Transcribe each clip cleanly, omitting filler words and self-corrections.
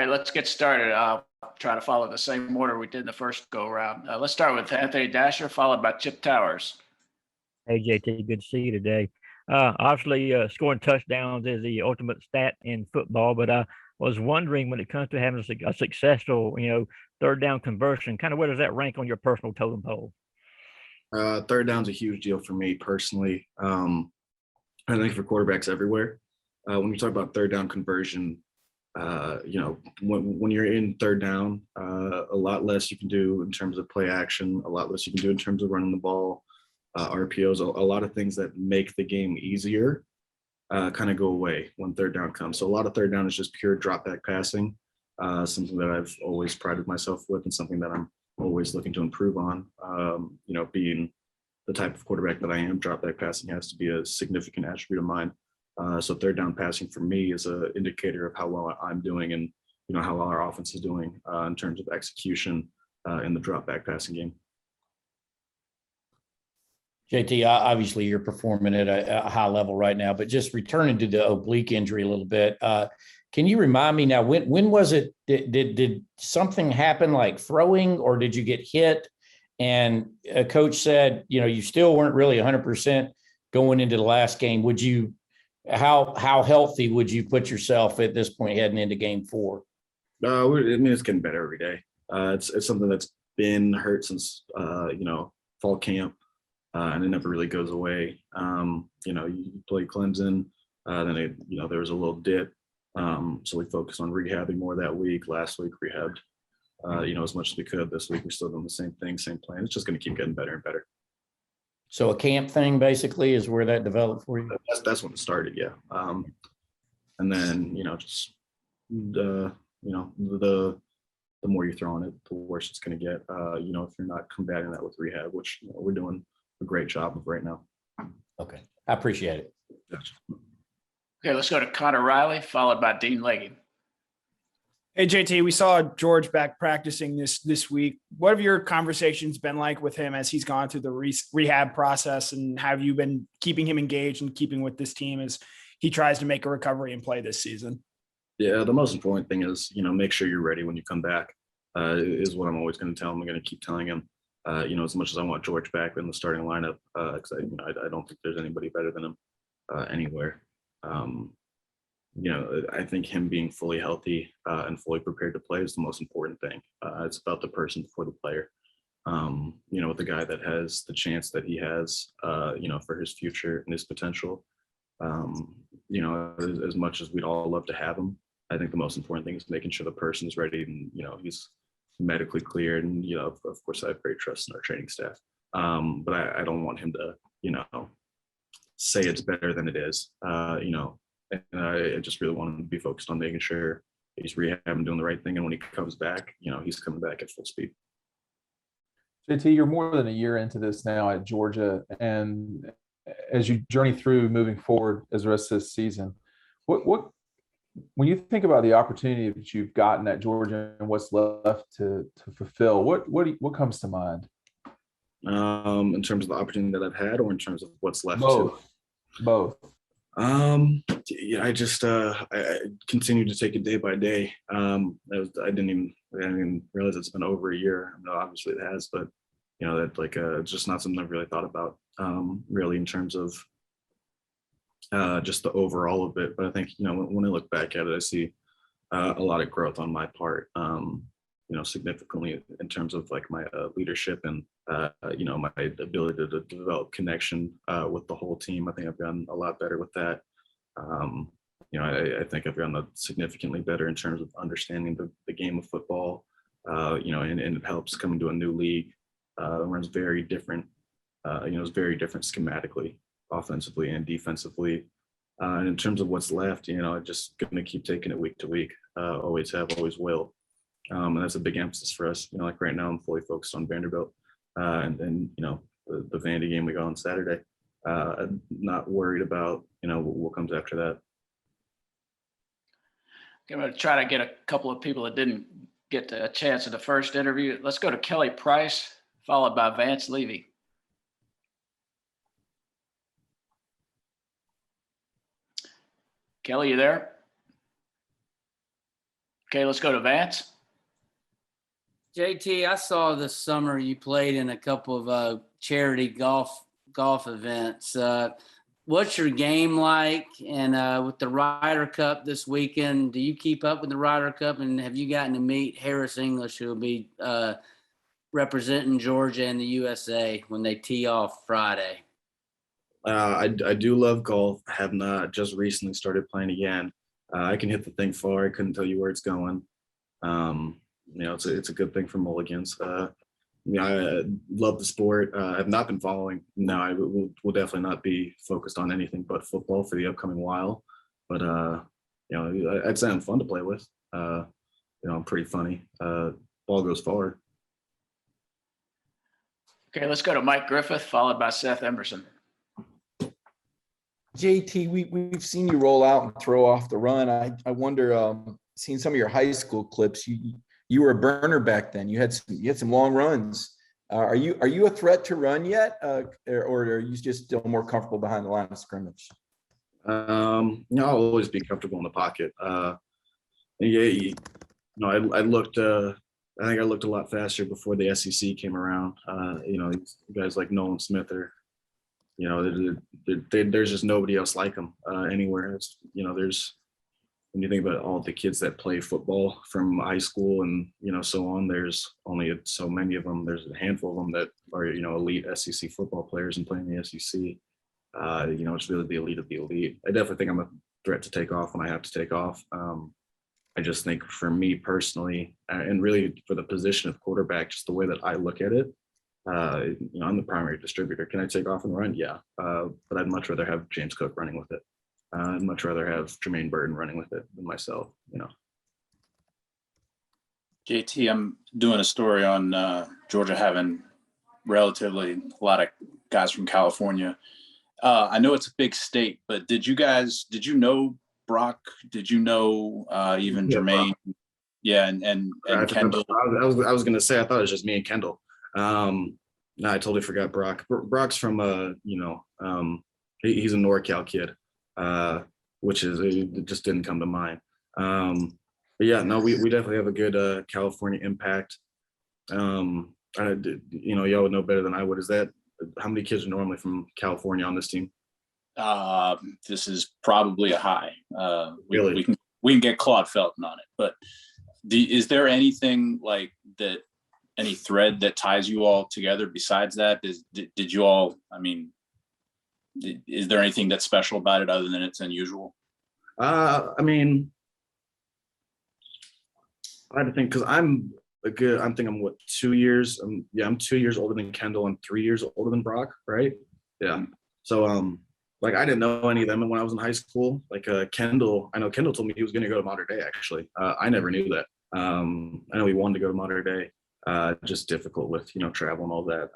right, let's get started. I'll try to follow the same order we did in the first go around. Let's start with Anthony Dasher, followed by Chip Towers. Hey, JT, good to see you today. Obviously, scoring touchdowns is the ultimate stat in football, but I was wondering when it comes to having a successful, third down conversion, kind of where does that rank on your personal totem pole? Third down's a huge deal for me personally. I think for quarterbacks everywhere. When you talk about third down conversion, when you're in third down, a lot less you can do in terms of play action, a lot less you can do in terms of running the ball, RPOs, a lot of things that make the game easier kind of go away when third down comes. So a lot of third down is just pure drop back passing, something that I've always prided myself with and something that I'm always looking to improve on. Being the type of quarterback that I am, drop back passing has to be a significant attribute of mine. So third down passing for me is an indicator of how well I'm doing and how well our offense is doing in terms of execution in the drop back passing game. JT, obviously you're performing at a high level right now, but just returning to the oblique injury a little bit, can you remind me now, when was it, did something happen like throwing, or did you get hit? And a coach said, you still weren't really 100% going into the last game. How healthy would you put yourself at this point heading into game 4? It's getting better every day. It's something that's been hurt since, fall camp. And it never really goes away. You play Clemson, then there was a little dip. So we focused on rehabbing more that week. Last week rehabbed, as much as we could. This week we're still doing the same thing, same plan. It's just going to keep getting better and better. So a camp thing basically is where that developed for you? That's when it started, yeah. And then, the more you throw on it, the worse it's going to get, if you're not combating that with rehab, which we're doing a great job of right now. Okay. I appreciate it. Gotcha. Okay, let's go to Connor Riley, followed by Dean Legging. Hey, JT, we saw George back practicing this week. What have your conversations been like with him as he's gone through the rehab process, and have you been keeping him engaged and keeping with this team as he tries to make a recovery and play this season? Yeah, the most important thing is, make sure you're ready when you come back, is what I'm always going to tell him. I'm going to keep telling him, as much as I want George back in the starting lineup, because I don't think there's anybody better than him anywhere. I think him being fully healthy and fully prepared to play is the most important thing. It's about the person before the player. With the guy that has the chance that he has, for his future and his potential, as much as we'd all love to have him, I think the most important thing is making sure the person is ready and, he's medically cleared. And, of course, I have great trust in our training staff. But I don't want him to, say it's better than it is, and I just really want him to be focused on making sure he's rehabbing, doing the right thing. And when he comes back, he's coming back at full speed. JT, you're more than a year into this now at Georgia. And as you journey through moving forward as the rest of this season, what when you think about the opportunity that you've gotten at Georgia and what's left to fulfill, what comes to mind? In terms of the opportunity that I've had, or in terms of what's left? Both. I just I continue to take it day by day. I didn't even realize it's been over a year. Obviously it has, but it's just not something I've really thought about really in terms of just the overall of it. But I think when I look back at it, I see a lot of growth on my part. Significantly in terms of like my leadership and my ability to develop connection with the whole team. I think I've gotten a lot better with that. I think I've gotten significantly better in terms of understanding the game of football. And it helps coming to a new league where it's very different. It's very different schematically, offensively and defensively. And in terms of what's left, I'm just going to keep taking it week to week. Always have, always will. And that's a big emphasis for us. Like right now, I'm fully focused on Vanderbilt, and then the Vandy game we got on Saturday. I'm not worried about what comes after that. I'm going to try to get a couple of people that didn't get a chance in the first interview. Let's go to Kelly Price, followed by Vance Levy. Kelly, you there? Okay, let's go to Vance. JT, I saw this summer you played in a couple of charity golf events. What's your game like? And with the Ryder Cup this weekend, do you keep up with the Ryder Cup? And have you gotten to meet Harris English, who will be representing Georgia and the USA when they tee off Friday? I do love golf. I have not just recently started playing again. I can hit the thing far. I couldn't tell you where it's going. It's a good thing for mulligans. I love the sport. I've not been following. No, I will definitely not be focused on anything but football for the upcoming while. But I'd say I'm fun to play with. I'm pretty funny. Ball goes far. Okay, let's go to Mike Griffith, followed by Seth Emerson. JT, we've seen you roll out and throw off the run. I wonder, seeing some of your high school clips, you were a burner back then. You had some long runs. Are you a threat to run yet, or are you just still more comfortable behind the line of scrimmage? I'll always be comfortable in the pocket. I looked. I think I looked a lot faster before the SEC came around. Guys like Nolan Smith there's just nobody else like them anywhere. There's, when you think about all the kids that play football from high school and so on, there's only so many of them. There's a handful of them that are elite SEC football players and playing the SEC. It's really the elite of the elite. I definitely think I'm a threat to take off when I have to take off. I just think for me personally, and really for the position of quarterback, just the way that I look at it, I'm the primary distributor. Can I take off and run? Yeah. But I'd much rather have James Cook running with it. I'd much rather have Jermaine Burton running with it than myself, JT, I'm doing a story on Georgia having relatively a lot of guys from California. I know it's a big state, but did you know Brock? Did you know even Jermaine? Brock. Yeah, and Kendall. I was gonna say I thought it was just me and Kendall. No, I totally forgot Brock. Brock's from he's a NorCal kid, which is it just didn't come to mind. But yeah, no, we definitely have a good California impact. Y'all would know better than I would. How many kids are normally from California on this team? This is probably a high. Really? We can get Claude Felton on it, but is there anything like that? Any thread that ties you all together besides that? Did you all? I mean, is there anything that's special about it other than it's unusual? I had to think, because I'm 2 years. I'm 2 years older than Kendall and 3 years older than Brock, right? Yeah. So I didn't know any of them when I was in high school. Kendall, I know Kendall told me he was going to go to Mater Dei. Actually, I never knew that. I know he wanted to go to Mater Dei. Just difficult with travel and all that.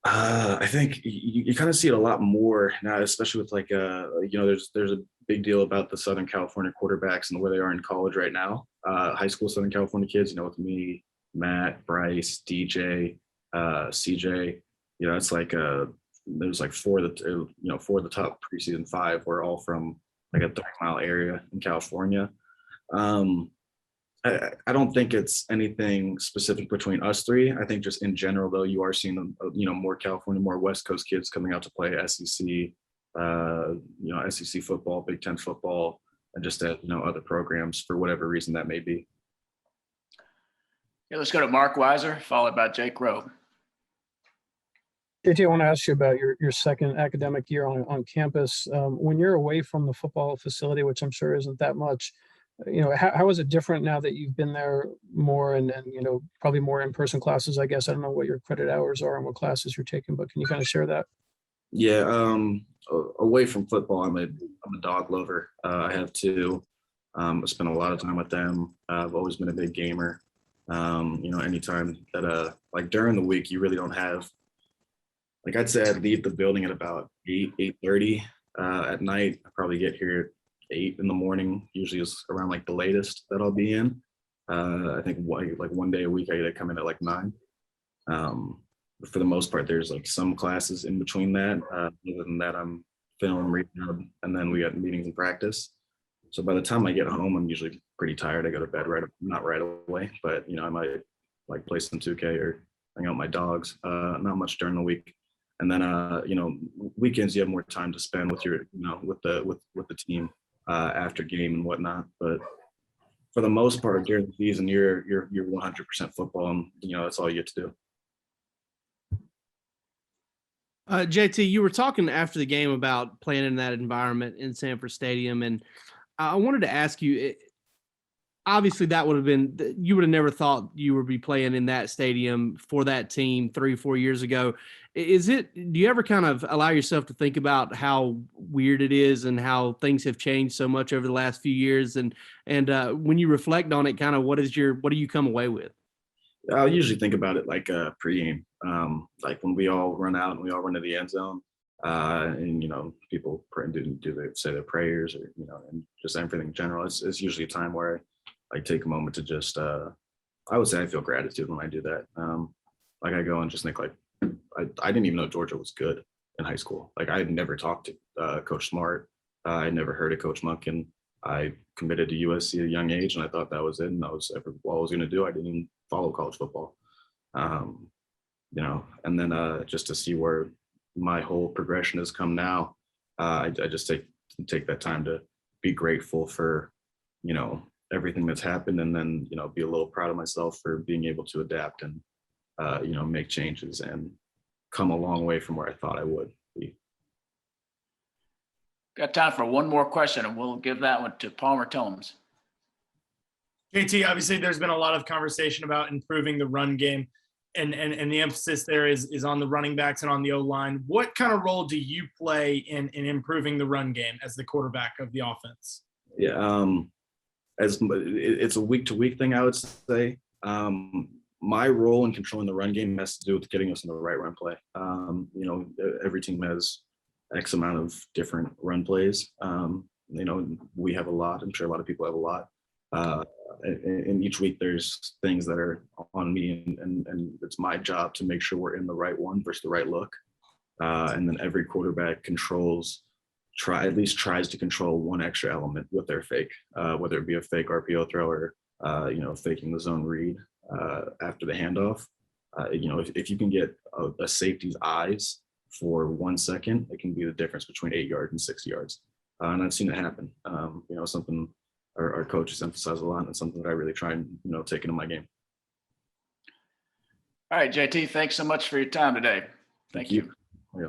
I think you kind of see it a lot more now, especially with there's a big deal about the Southern California quarterbacks and where they are in college right now. High school Southern California kids, with me, Matt, Bryce, DJ, CJ. It's there's four of the top preseason 5 were all from a 30-mile area in California. I don't think it's anything specific between us three. I think just in general, though, you are seeing, more California, more West Coast kids coming out to play SEC, SEC football, Big Ten football, and just at, other programs for whatever reason that may be. Okay, let's go to Mark Weiser, followed by Jake Rowe. JT, I want to ask you about your second academic year on campus. When you're away from the football facility, which I'm sure isn't that much, how is it different now that you've been there more and probably more in-person classes, I guess? I don't know what your credit hours are and what classes you're taking, but can you kind of share that? Yeah, away from football, I'm a dog lover. I have two. I spend a lot of time with them. I've always been a big gamer. Anytime that during the week, you really don't have, I'd say I'd leave the building at about 8:30 at night. I probably get here at 8 in the morning. Usually is around the latest that I'll be in. I think one day a week I either come in at 9. But for the most part, there's some classes in between that. Other than that, I'm film, rehab, and then we got meetings and practice. So by the time I get home, I'm usually pretty tired. I go to bed not right away, but I might like play some 2K or hang out with my dogs. Not much during the week. And then weekends you have more time to spend with your with the team after game and whatnot. But for the most part during the season, you're 100% football, and that's all you get to do. JT, you were talking after the game about playing in that environment in Sanford Stadium, and I wanted to ask you, obviously that would have been, you would have never thought you would be playing in that stadium for that team 3-4 years ago. Do you ever kind of allow yourself to think about how weird it is and how things have changed so much over the last few years? And when you reflect on it, kind of what do you come away with? I'll usually think about it like pregame, like when we all run out and we all run to the end zone, and people do they say their prayers or and just everything in general. It's usually a time where I take a moment to just I would say I feel gratitude when I do that. Like I go and just think like I didn't even know Georgia was good in high school. Like I had never talked to Coach Smart. I never heard of Coach Monken. I committed to USC at a young age, and I thought that was it. And that was all I was going to do. I didn't even follow college football, and then just to see where my whole progression has come now, I just take that time to be grateful for, everything that's happened, and then, be a little proud of myself for being able to adapt and, make changes and come a long way from where I thought I would be. Got time for one more question, and we'll give that one to Palmer Tillms. JT, obviously there's been a lot of conversation about improving the run game, and the emphasis there is on the running backs and on the O-line. What kind of role do you play in improving the run game as the quarterback of the offense? Yeah, it's a week-to-week thing, I would say. My role in controlling the run game has to do with getting us in the right run play. Every team has X amount of different run plays. We have a lot. I'm sure a lot of people have a lot. And each week there's things that are on me, and it's my job to make sure we're in the right one versus the right look. And then every quarterback at least tries to control one extra element with their fake, whether it be a fake RPO throw or, faking the zone read after the handoff. If you can get a safety's eyes for 1 second, it can be the difference between 8 yards and 6 yards. And I've seen it happen. Something our coaches emphasize a lot, and something that I really try and, take into my game. All right, JT, thanks so much for your time today. Thank you. Yeah.